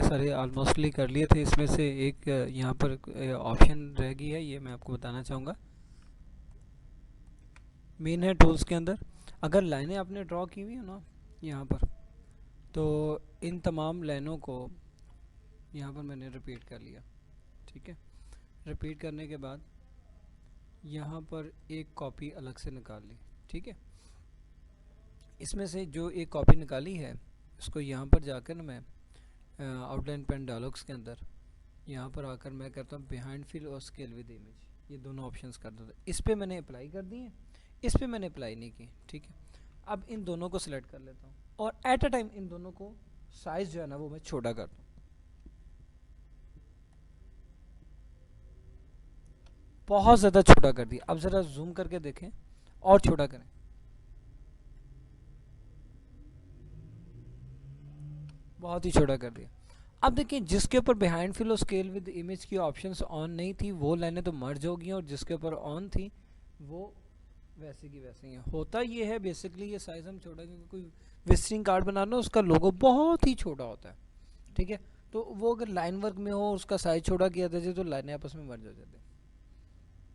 सारे ऑलमोस्टली कर लिए थे। इसमें से एक यहाँ पर ऑप्शन रह गई है, ये मैं आपको बताना चाहूँगा। मेन है टूल्स के अंदर, अगर लाइनें आपने ड्रॉ की हुई है ना यहाँ पर, तो इन तमाम लाइनों को यहाँ पर मैंने रिपीट कर लिया। ठीक है, रिपीट करने के बाद यहाँ पर एक कॉपी अलग से निकाल ली। ठीक है, इसमें से जो एक कॉपी निकाली है इसको यहाँ पर जाकर मैं आउटलाइन पेन डायलॉग्स के अंदर यहाँ पर आकर मैं करता हूँ बिहाइंड फिल और स्केल विद इमेज, ये दोनों ऑप्शंस कर देता हूँ। इस पर मैंने अप्लाई कर दी है, इस पर मैंने अप्लाई नहीं की। ठीक है, अब इन दोनों को सिलेक्ट कर लेता हूँ और एट अ टाइम इन दोनों को साइज जो है ना वो मैं छोटा करता हूँ। बहुत ज़्यादा छोटा कर दिया। अब ज़रा जूम करके देखें और छोटा करें। बहुत ही छोटा कर दिया। अब देखिए, जिसके ऊपर बिहाइंड फिल और स्केल विद इमेज की ऑप्शंस ऑन नहीं थी वो लाइनें तो मर्ज हो गई, और जिसके ऊपर ऑन थी वो वैसे की वैसे ही है। होता ये है बेसिकली, ये साइज हम छोटा, क्योंकि कोई विजिटिंग कार्ड बनाना उसका लोगो बहुत ही छोटा होता है। ठीक है, तो वो अगर लाइन वर्क में हो उसका साइज छोटा किया जाए तो लाइनें आपस में मर्ज हो जाती है।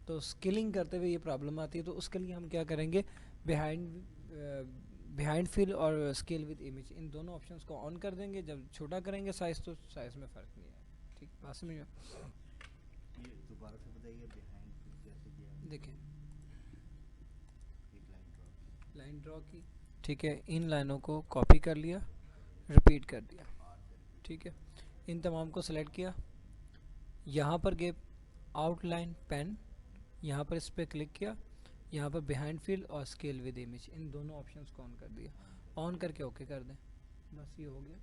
तो स्केलिंग करते हुए ये प्रॉब्लम आती है। तो उसके लिए हम क्या करेंगे, बिहाइंड फिल और स्केल विद इमेज इन दोनों ऑप्शंस को ऑन कर देंगे। जब छोटा करेंगे साइज तो साइज में फ़र्क नहीं आएगा। ठीक, बात समझ में? ये दोबारा से बताइए, बिहाइंड फिल कैसे किया? देखिए, एक लाइन ड्रॉ की, ठीक है, इन लाइनों को कॉपी कर लिया, रिपीट कर दिया। ठीक है, इन तमाम को सिलेक्ट किया, यहाँ पर गए आउटलाइन पेन, यहाँ पर इस पर क्लिक किया, यहाँ पर बिहाइंड फिल और स्केल विद इमेज इन दोनों ऑप्शंस को ऑन कर दिया। ऑन करके ओके कर दें, बस ये हो गया।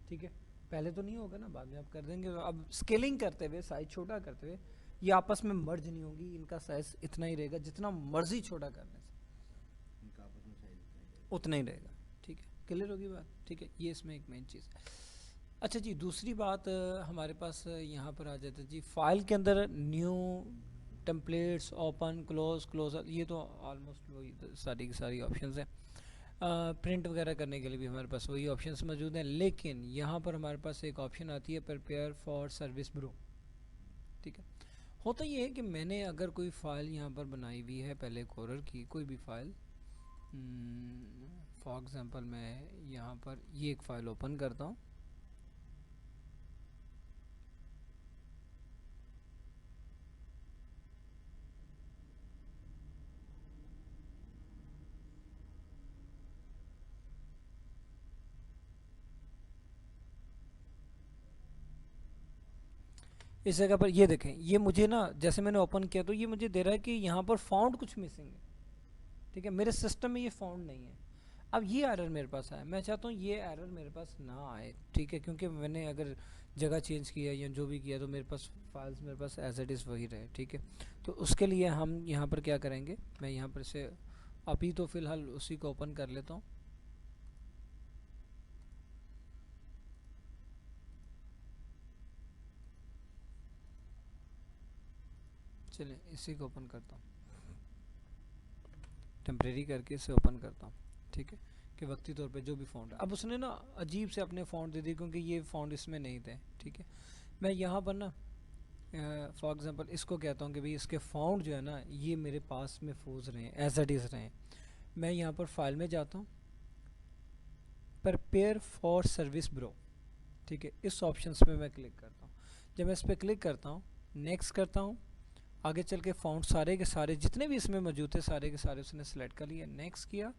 ठीक है, पहले तो नहीं होगा ना, बाद में आप कर देंगे। अब स्केलिंग करते हुए, साइज छोटा करते हुए, ये आपस में मर्ज नहीं होगी, इनका साइज इतना ही रहेगा, जितना मर्जी छोटा करने से इनका आपस में साइज उतना ही रहेगा। ठीक है, क्लियर होगी बात? ठीक है, ये इसमें एक मेन चीज़। अच्छा जी, दूसरी बात हमारे पास यहाँ पर आ जाता है जी, फाइल के अंदर new, templates, open, close, closer, ये तो ऑलमोस्ट वही सारी की सारी ऑप्शंस हैं। प्रिंट वगैरह करने के लिए भी हमारे पास वही ऑप्शंस मौजूद हैं, लेकिन यहाँ पर हमारे पास एक ऑप्शन आती है प्रिपेयर फॉर सर्विस ब्रो। ठीक है, होता ये है कि मैंने अगर कोई फ़ाइल यहाँ पर बनाई हुई है पहले कोरल की, कोई भी फ़ाइल, फॉर एग्ज़ाम्पल मैं यहाँ पर ये एक फ़ाइल ओपन करता हूँ। इस जगह पर ये देखें, ये मुझे ना, जैसे मैंने ओपन किया तो ये मुझे दे रहा है कि यहाँ पर फाउंड कुछ मिसिंग है। ठीक है, मेरे सिस्टम में ये फाउंड नहीं है। अब ये एरर मेरे पास आया, मैं चाहता हूँ ये एरर मेरे पास ना आए। ठीक है, क्योंकि मैंने अगर जगह चेंज किया या जो भी किया तो मेरे पास फाइल्स मेरे पास एज इट इज़ वही रहे। ठीक है, तो उसके लिए हम यहाँ पर क्या करेंगे, मैं यहाँ पर से अभी तो फ़िलहाल उसी को ओपन कर लेता हूँ। चलिए इसी को ओपन करता हूँ, टेम्परेरी करके इसे ओपन करता हूँ। ठीक है, कि वक्ती तौर पे जो भी फ़ॉन्ट है, अब उसने ना अजीब से अपने फ़ॉन्ट दे दिए क्योंकि ये फ़ॉन्ट इसमें नहीं थे। ठीक है, मैं यहाँ पर ना फॉर एग्ज़ाम्पल इसको कहता हूँ कि भाई इसके फ़ॉन्ट जो है ना ये मेरे पास महफूज रहें, एज इट इज़ रहें। मैं यहाँ पर फाइल में जाता हूँ, प्रिपेयर फॉर सर्विस ब्रो। ठीक है, इस ऑप्शन पे मैं क्लिक करता हूँ। जब मैं इस पर क्लिक करता हूँ, नेक्स्ट करता हूँ, आगे चल के फ़ॉन्ट सारे के सारे जितने भी इसमें मौजूद थे सारे के सारे उसने सेलेक्ट कर लिया, नेक्स्ट किया,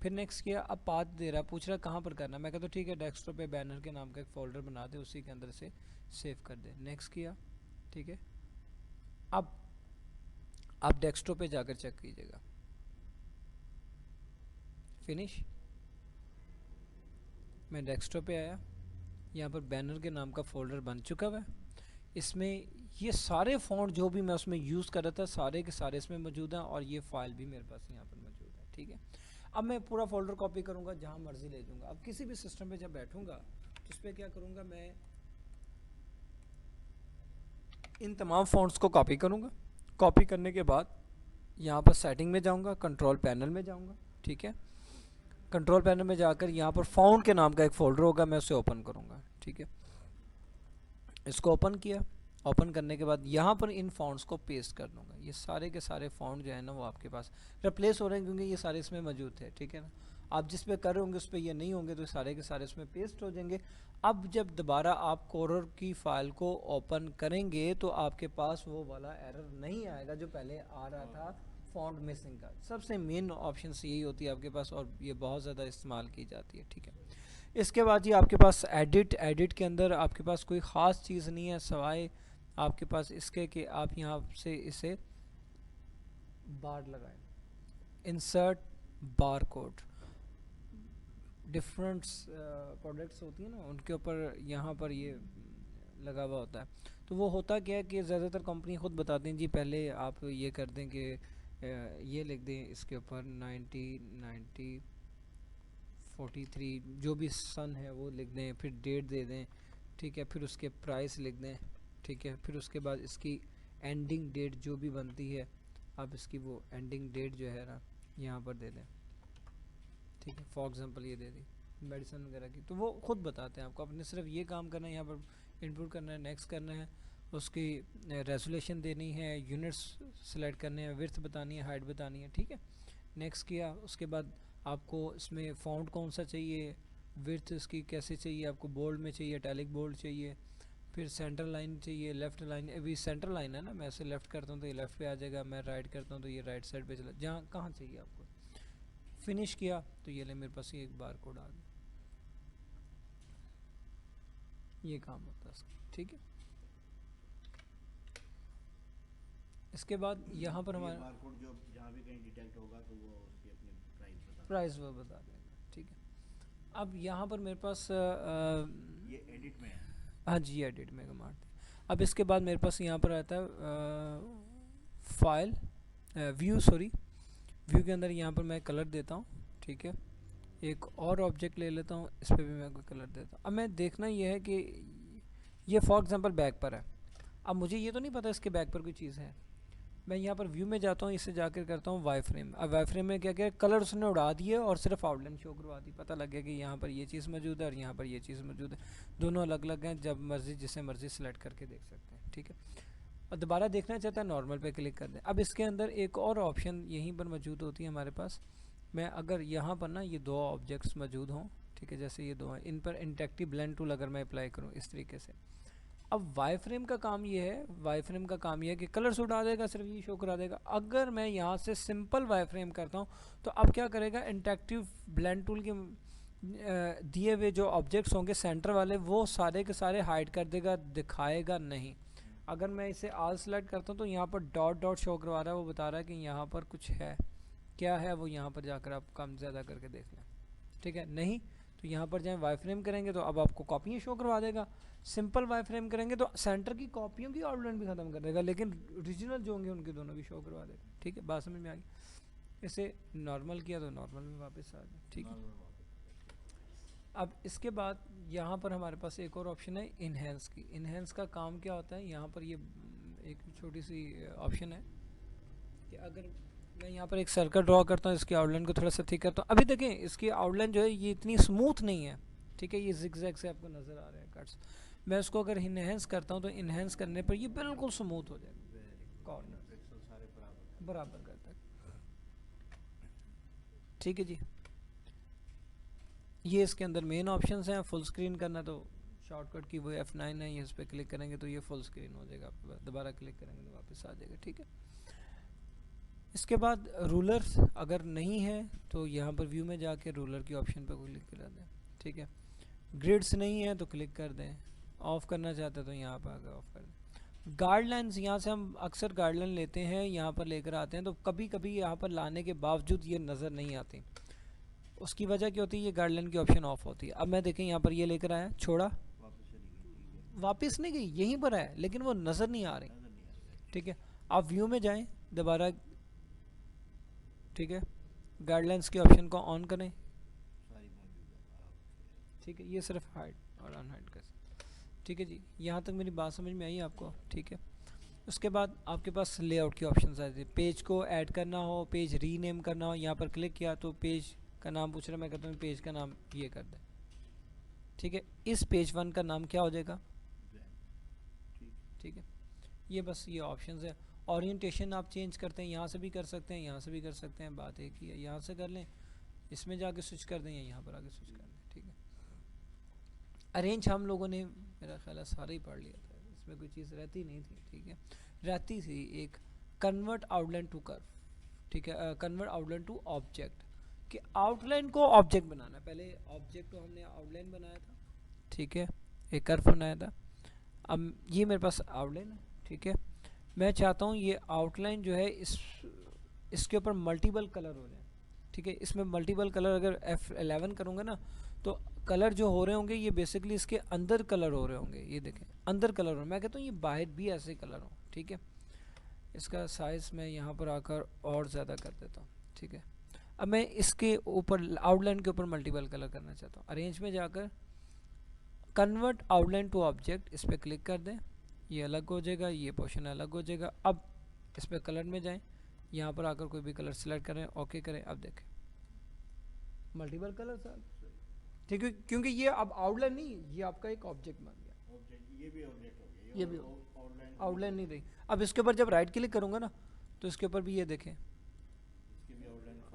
फिर नेक्स्ट किया। अब पाथ दे रहा है, पूछ रहा है कहाँ पर करना। मैं कहता हूँ ठीक है, डेस्कटॉप पे बैनर के नाम का एक फ़ोल्डर बना दे, उसी के अंदर से सेव कर दे, नेक्स्ट किया। ठीक है, अब आप डेस्कटॉप पे जाकर चेक कीजिएगा, फिनिश। मैं डेस्कटॉप पे आया, यहाँ पर बैनर के नाम का फ़ोल्डर बन चुका हुआ है। इसमें ये सारे फ़ॉन्ट जो भी मैं उसमें यूज़ कर रहा था सारे के सारे इसमें मौजूद हैं, और ये फ़ाइल भी मेरे पास यहाँ पर मौजूद है। ठीक है, अब मैं पूरा फ़ोल्डर कॉपी करूँगा, जहाँ मर्ज़ी ले जाऊँगा। अब किसी भी सिस्टम पे जब बैठूँगा तो उस पर क्या करूँगा, मैं इन तमाम फ़ॉन्ट्स को कॉपी करूँगा। कॉपी करने के बाद यहाँ पर सेटिंग में जाऊँगा, कंट्रोल पैनल में जाऊँगा। ठीक है, कंट्रोल पैनल में जाकर यहाँ पर फ़ॉन्ट के नाम का एक फ़ोल्डर होगा, मैं उसे ओपन करूँगा। ठीक है, इसको ओपन किया, ओपन करने के बाद यहाँ पर इन फॉन्ट्स को पेस्ट कर दूंगा। ये सारे के सारे फॉन्ट जो है ना वो आपके पास रिप्लेस हो रहे हैं क्योंकि ये सारे इसमें मौजूद थे, ठीक है ना। आप जिस पे कर रहे होंगे उस पर ये नहीं होंगे तो सारे के सारे इसमें पेस्ट हो जाएंगे। अब जब दोबारा आप कोरर की फ़ाइल को ओपन करेंगे तो आपके पास वो वाला एरर नहीं आएगा जो पहले आ रहा था फॉन्ट मिसिंग का। सबसे मेन ऑप्शन यही होती है आपके पास और ये बहुत ज़्यादा इस्तेमाल की जाती है, ठीक है। इसके बाद ये आपके पास एडिट के अंदर आपके पास कोई ख़ास चीज़ नहीं है सिवाय आपके पास इसके कि आप यहाँ से इसे बार लगाएं, insert bar code. Different products होती हैं ना उनके ऊपर यहाँ पर ये लगा हुआ होता है। तो वो होता क्या है कि ज़्यादातर कंपनी ख़ुद बताती हैं जी पहले आप ये कर दें कि ये लिख दें इसके ऊपर 90 43 जो भी सन है वो लिख दें, फिर डेट दे दें, ठीक है, फिर उसके प्राइस लिख दें, ठीक है, फिर उसके बाद इसकी एंडिंग डेट जो भी बनती है आप इसकी वो एंडिंग डेट जो है ना यहाँ पर दे दें, ठीक है। फॉर एग्जांपल ये दे दी मेडिसिन वगैरह की, तो वो खुद बताते हैं आपको। आपने सिर्फ ये काम करना है, यहाँ पर इनपुट करना है, नेक्स्ट करना है, उसकी रेजोल्यूशन देनी है, यूनिट्स सेलेक्ट करने हैं, विड्थ बतानी है, हाइट बतानी है, ठीक है। नेक्स्ट किया, उसके बाद आपको इसमें फ़ॉन्ट कौन सा चाहिए, विड्थ इसकी कैसे चाहिए, आपको बोल्ड में चाहिए, इटैलिक बोल्ड चाहिए, फिर सेंटर लाइन चाहिए, लेफ़्ट लाइन। अभी सेंटर लाइन है ना, मैं ऐसे लेफ़्ट करता हूँ तो ये लेफ़्ट पे आ जाएगा, मैं राइट करता हूँ तो ये राइट साइड पे चला, जहाँ कहाँ चाहिए आपको। फिनिश किया तो ये ले मेरे पास ये एक बार कोड आ गया, ये काम होता है इसका, ठीक है। इसके बाद यहाँ पर हमारा बारकोड जो जहाँ भी कहीं डिटेक्ट होगा तो वो उसकी अपनी प्राइस वो बता देगा, ठीक है। अब यहाँ पर मेरे पास ये एडिट में है। हाँ जी एडिट में कमांड थी। अब इसके बाद मेरे पास यहाँ पर आता है फाइल व्यू, सॉरी व्यू के अंदर यहाँ पर मैं कलर देता हूँ, ठीक है। एक और ऑब्जेक्ट ले लेता हूँ, इस पर भी मैं कोई कलर देता हूँ। अब मैं देखना ये है कि ये फॉर एग्जांपल बैक पर है, अब मुझे ये तो नहीं पता इसके बैक पर कोई चीज़ है। मैं यहाँ पर व्यू में जाता हूँ, इससे जाकर करता हूँ वाई फ्रेम। अब वाई फ्रेम में क्या क्या कलर उसने उड़ा दिए और सिर्फ आउटलाइन शो करवा दी, पता लग गया कि यहाँ पर ये चीज़ मौजूद है और यहाँ पर ये चीज़ मौजूद है, दोनों अलग अलग हैं। जब मर्ज़ी जिसे मर्ज़ी सेलेक्ट करके देख सकते हैं, ठीक है। और दोबारा देखना चाहता है नॉर्मल पे क्लिक कर दें। अब इसके अंदर एक और ऑप्शन यहीं पर मौजूद होती है हमारे पास। मैं अगर यहाँ पर ना ये दो ऑब्जेक्ट्स मौजूद हों, ठीक है, जैसे ये दो हैं, इन पर इंटरेक्टिव ब्लेंड टूल अगर मैं अप्लाई करूँ इस तरीके से। अब वाई फ्रेम का काम ये है, वाई फ्रेम का काम ये है कि कलर्स उड़ा देगा, सिर्फ ये शो करा देगा। अगर मैं यहाँ से सिंपल वाई फ्रेम करता हूँ तो अब क्या करेगा, इंटरेक्टिव ब्लेंड टूल के दिए हुए जो ऑब्जेक्ट्स होंगे सेंटर वाले वो सारे के सारे हाइड कर देगा, दिखाएगा नहीं। अगर मैं इसे ऑल सेलेक्ट करता हूँ तो यहाँ पर डॉट डॉट शो करवा रहा है, वो बता रहा है कि यहाँ पर कुछ है, क्या है वो यहाँ पर जाकर आप कम ज़्यादा करके देख लें, ठीक है। नहीं तो यहाँ पर जाएँ वाई फ्रेम करेंगे तो अब आपको कॉपियाँ शो करवा देगा। सिंपल वाई फ्रेम करेंगे तो सेंटर की कॉपियों की आउटलाइन भी ख़त्म कर देगा, लेकिन ओरिजिनल जो होंगे उनके दोनों भी शो करवा देगा, ठीक है। बात समझ में आ गई। इसे नॉर्मल किया तो नॉर्मल में वापस आ गया, ठीक है। अब इसके बाद यहाँ पर हमारे पास एक और ऑप्शन है इन्हेंस की। इन्हेंस का काम क्या होता है, यहाँ पर ये एक छोटी सी ऑप्शन है कि अगर मैं यहाँ पर एक सर्कल ड्रॉ करता हूँ, इसकी आउटलाइन को थोड़ा सा ठीक करता हूँ। अभी देखें इसकी आउटलाइन जो है ये इतनी स्मूथ नहीं है, ठीक है, ये जिगजैग से आपको नज़र आ रहे हैं कट्स। मैं इसको अगर इन्हेंस करता हूँ तो इन्हेंस करने पर ये बिल्कुल स्मूथ हो जाएगा, कॉर्नर सारे बराबर करता है, ठीक है जी। ये इसके अंदर मेन ऑप्शंस हैं। फुल स्क्रीन करना तो शॉर्टकट की वो F9 है, ये इस पर क्लिक करेंगे तो ये फुल स्क्रीन हो जाएगा, आपके पास दोबारा क्लिक करेंगे तो वापस आ जाएगा, ठीक है। इसके बाद रूलर्स अगर नहीं है तो यहाँ पर व्यू में जाके रूलर की ऑप्शन पर क्लिक करा दें, ठीक है। ग्रिड्स नहीं है तो क्लिक कर दें, ऑफ़ करना चाहते हैं तो यहाँ पर आकर ऑफ़ कर दें। गाइडलाइंस यहाँ से हम अक्सर गाइडलाइन लेते हैं, यहाँ पर लेकर आते हैं तो कभी कभी यहाँ पर लाने के बावजूद ये नज़र नहीं आती। उसकी वजह क्या होती है, ये गाइडलाइन की ऑप्शन ऑफ होती है। अब मैं देखें यहाँ पर ये लेकर आया, छोड़ा, वापस नहीं गई, यहीं पर है लेकिन वो नज़र नहीं आ रही, ठीक है। आप व्यू में जाएं दोबारा, ठीक है, गाइडलाइंस के ऑप्शन को ऑन करें, ठीक है, ये सिर्फ हाइड और अनहाइड कर, ठीक है जी। यहाँ तक मेरी बात समझ में आई आपको, ठीक है। उसके बाद आपके पास लेआउट की ऑप्शन आ जाती है। पेज को ऐड करना हो, पेज रीनेम करना हो, यहाँ पर क्लिक किया तो पेज का नाम पूछ रहा है, मैं कहता हूँ पेज का नाम ये कर दें, ठीक है। इस पेज 1 का नाम क्या हो जाएगा, ठीक है। ये बस ये ऑप्शंस है। ओरिएंटेशन आप चेंज करते हैं, यहाँ से भी कर सकते हैं, यहाँ से भी कर सकते हैं, बात एक ही है। यहाँ से कर लें, इसमें जाके स्विच कर दें या यहाँ पर आके स्विच कर दें, ठीक है। अरेंज हम लोगों ने मेरा ख्याल है सारा ही पढ़ लिया था, इसमें कोई चीज़ रहती नहीं थी, ठीक है। रहती थी एक कन्वर्ट आउटलाइन टू कर्व, ठीक है, कन्वर्ट आउटलाइन टू ऑब्जेक्ट, कि आउटलाइन को ऑब्जेक्ट बनाना है। पहले ऑब्जेक्ट को हमने आउटलाइन बनाया था, ठीक है, एक कर्व बनाया था। अब ये मेरे पास आउटलाइन है, ठीक है। मैं चाहता हूँ ये आउटलाइन जो है इसके ऊपर मल्टीपल कलर हो जाए, ठीक है। इसमें मल्टीपल कलर अगर F11 करूँगा ना, तो कलर जो हो रहे होंगे ये बेसिकली इसके अंदर कलर हो रहे होंगे, ये देखें अंदर कलर हो। मैं कहता हूँ ये बाहर भी ऐसे कलर हो, ठीक है। इसका साइज़ मैं यहाँ पर आकर और ज़्यादा कर देता हूँ, ठीक है। अब मैं इसके ऊपर आउटलाइन के ऊपर मल्टीपल कलर करना चाहता हूँ। अरेंज में जाकर कन्वर्ट आउटलाइन टू ऑब्जेक्ट, इस पर क्लिक कर दें, ये अलग हो जाएगा, ये पोर्शन अलग हो जाएगा। अब इस पर कलर में जाएं, यहाँ पर आकर कोई भी कलर सेलेक्ट करें, ओके करें। अब देखें मल्टीपल कलर सर, ठीक है, क्योंकि ये अब आउटलाइन नहीं, ये आपका एक ऑब्जेक्ट बन गया। ऑब्जेक्ट, ये भी ऑब्जेक्ट हो गया, ये भी आउटलाइन आउटलाइन नहीं रही। अब इसके ऊपर जब राइट क्लिक करूँगा ना, तो इसके ऊपर भी ये देखें इसकी भी आउटलाइन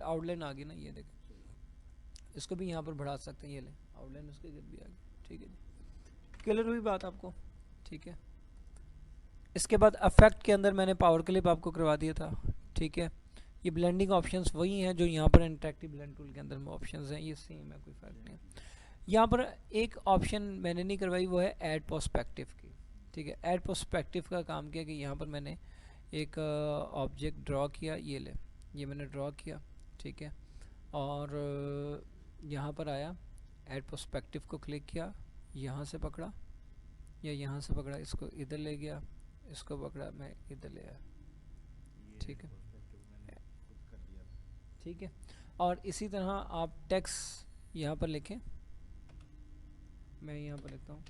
आउटलाइन आ गई ना, ये देखें। इसको भी यहाँ पर बढ़ा सकते हैं, ये लें आउटलाइन उसके गिर भी आ गई, ठीक है जी। क्लियर हुई बात आपको, ठीक है। इसके बाद अफेक्ट के अंदर मैंने पावर क्लिप आपको करवा दिया था, ठीक है। ये ब्लेंडिंग ऑप्शंस वही हैं जो यहाँ पर इंटरेक्टिव ब्लेंड टूल के अंदर में ऑप्शंस हैं, ये सेम है, कोई फ़र्क नहीं है। यहाँ पर एक ऑप्शन मैंने नहीं करवाई, वो है ऐड पर्सपेक्टिव की, ठीक है। ऐड पर्सपेक्टिव का काम किया कि यहाँ पर मैंने एक ऑब्जेक्ट ड्रॉ किया, ये ले, ये मैंने ड्रॉ किया, ठीक है। और यहाँ पर आया, ऐड पर्सपेक्टिव को क्लिक किया, यहाँ से पकड़ा या यहाँ से पकड़ा, इसको इधर ले गया, इसको पकड़ा मैं इधर ले आया, ठीक है, ठीक है। और इसी तरह आप टेक्स्ट यहाँ पर लिखें, मैं यहाँ पर लिखता हूँ,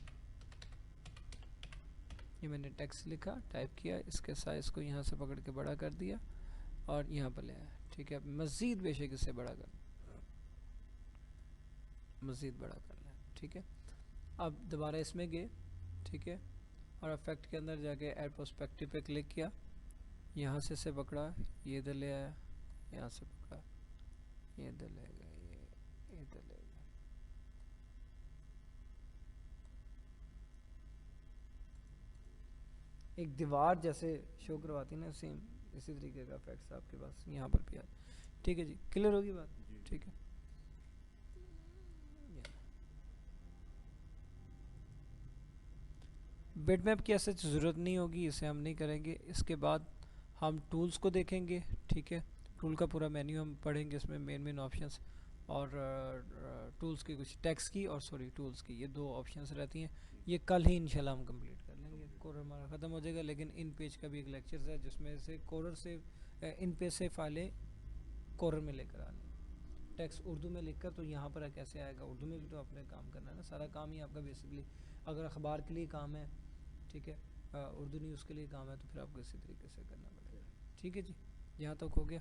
ये मैंने टेक्स्ट लिखा, टाइप किया, इसके साइज़ को यहाँ से पकड़ के बड़ा कर दिया और यहाँ पर ले आया, ठीक है। मज़ीद बेशक इससे बड़ा कर, मज़ीद बड़ा कर लें, ठीक है। अब दोबारा इसमें गए, ठीक है, और इफेक्ट के अंदर जाके ऐड पर्सपेक्टिव पे क्लिक किया, यहाँ से इसे पकड़ा, ये इधर ले आया, यहाँ से पकड़ा, ये इधर ले गया, ये इधर ले गया, एक दीवार जैसे शो करवाती ना, सेम इसी तरीके का इफेक्ट्स आपके पास यहाँ पर भी आता, ठीक है जी। क्लियर होगी बात, ठीक है। बिटमैप की ऐसे ज़रूरत नहीं होगी, इसे हम नहीं करेंगे। इसके बाद हम टूल्स को देखेंगे, ठीक है। टूल का पूरा मेन्यू हम पढ़ेंगे, इसमें मेन ऑप्शंस और टूल्स की कुछ टेक्स्ट की और सॉरी टूल्स की, ये दो ऑप्शंस रहती हैं। ये कल ही इंशाल्लाह हम कंप्लीट कर लेंगे, कोर हमारा ख़त्म हो जाएगा। लेकिन इन पेज का भी एक लेक्चर है जिसमें से कोरर से इन पेज से फाइलें कोरर में लेकर आनी, टेक्स्ट उर्दू में लिखकर, तो यहाँ पर कैसे आएगा, उर्दू में भी तो आपने काम करना है ना, सारा काम ही आपका बेसिकली अगर अखबार के लिए काम है, ठीक है, उर्दू न्यूज़ के लिए काम है, तो फिर आपको इसी तरीके से करना पड़ेगा, ठीक है जी। यहाँ तक हो गया।